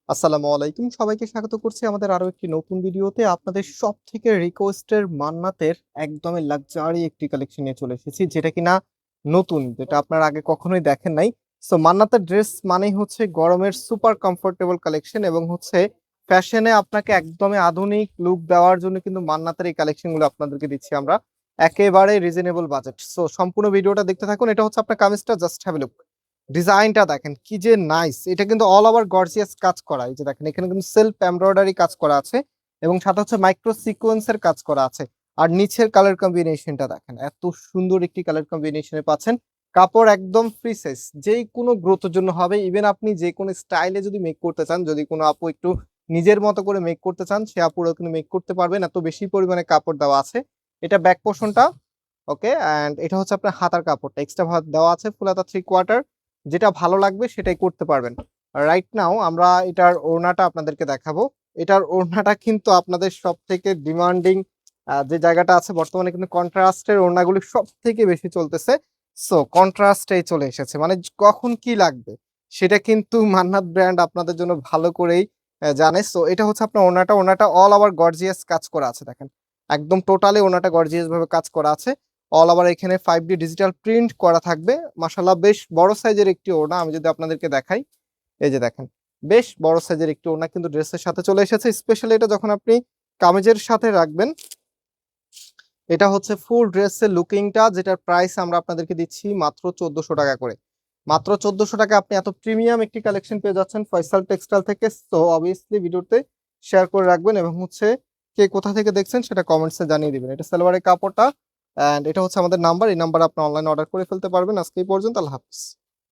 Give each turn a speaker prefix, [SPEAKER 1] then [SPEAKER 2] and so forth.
[SPEAKER 1] আসসালামু আলাইকুম, সবাইকে স্বাগত করছি আমাদের আরো একটি নতুন ভিডিওতে। আপনাদের সব থেকে রিকোয়েস্টের মান্নাতের একদমই লাক্সারি একটি কালেকশন নিয়ে চলে এসেছি, যেটা কিনা নতুন, যেটা আপনারা আগে কখনোই দেখেন নাই। সো মান্নাতের ড্রেস মানেই হচ্ছে গরমের সুপার কমফোর্টেবল কালেকশন, এবং হচ্ছে ফ্যাশনে আপনাকে একদমই আধুনিক লুক দেওয়ার জন্য কিন্তু মান্নাতের এই কালেকশন গুলো আপনাদেরকে দিচ্ছি আমরা একেবারে রিজনেবল বাজেট। সো সম্পূর্ণ ভিডিওটা দেখতে থাকুন। এটা হচ্ছে আপনার কামিজটা, জাস্ট হ্যাভ এ লুক। ডিজাইনটা দেখেন কি যে নাইস! এটা কিন্তু অল ওভার গর্জিয়াস কাজ করা। এই যে দেখেন, এখানে কিন্তু সেলফ এমব্রয়ডারি কাজ করা আছে এবং সাথে হচ্ছে মাইক্রো সিকোয়েন্সের কাজ করা আছে। আর নিচের কালার কম্বিনেশনটা দেখেন, এত সুন্দর একটি কালার কম্বিনেশনে পাচ্ছেন। কাপড় একদম ফ্রি সাইজ, যেই কোনো গ্রোথের জন্য হবে। ইভেন আপনি যে কোনো স্টাইলে যদি মেক করতে চান, যদি কোনো আপু একটু নিজের মতো করে মেক করতে চান, সে আপুরাও কিন্তু মেক করতে পারবেন, এত বেশি পরিমাণে কাপড় দেওয়া আছে। এটা ব্যাক পোর্শনটা, ওকে। অ্যান্ড এটা হচ্ছে আপনার হাতার কাপড়টা এক্সট্রা ভাত দেওয়া আছে, ফুল হাতা 3/4। যেটা ভালো লাগবে সেটাই করতে পারবেন। রাইট নাও আমরা এটার ওড়নাটা আপনাদেরকে দেখাবো। এটার ওড়নাটা কিন্তু আপনাদের সব থেকে ডিমান্ডিং যে জায়গাটা আছে, বর্তমানে কিন্তু কন্ট্রাস্টের ওড়নাগুলি সব থেকে বেশি চলতেছে। সো কন্ট্রাস্টেই চলে এসেছে, মানে কখন কি লাগবে সেটা কিন্তু মান্নাত ব্র্যান্ড আপনাদের জন্য ভালো করেই জানে। সো এটা হচ্ছে আপনার ওড়নাটা অল ওভার গর্জিয়াস কাজ করা আছে দেখেন। একদম টোটালি ওড়নাটা গর্জিয়াস ভাবে কাজ করা আছে। অল ওভার এখানে 5D ডিজিটাল প্রিন্ট করা থাকবে। মাশাআল্লাহ, বেশ বড় সাইজের একটি ওড়না। আমি যদি আপনাদেরকে দেখাই, এই যে দেখেন, বেশ বড় সাইজের একটি ওড়না কিন্তু ড্রেসের সাথে চলে এসেছে। স্পেশালি এটা যখন আপনি কামিজের সাথে রাখবেন, এটা হচ্ছে ফুল ড্রেসের লুকিংটা, যেটার প্রাইস আমরা আপনাদেরকে দিচ্ছি মাত্র 1400 টাকা করে। মাত্র 1400 টাকা আপনি এত প্রিমিয়াম একটি কালেকশন পেয়ে যাচ্ছেন ফয়সাল টেক্সটাইল থেকে। তো অবভিয়াসলি ভিডিওতে শেয়ার করে রাখবেন, এবং হচ্ছে কে কোথা থেকে দেখছেন সেটা কমেন্টসে জানিয়ে দিবেন। এটা সালোয়ারের কাপড়টা, এন্ড এটা হচ্ছে আমাদের নাম্বার। এই নাম্বারে আপনি অনলাইন অর্ডার করে ফেলতে পারবেন। আজকে এই পর্যন্ত, আল্লাহ হাফিজ।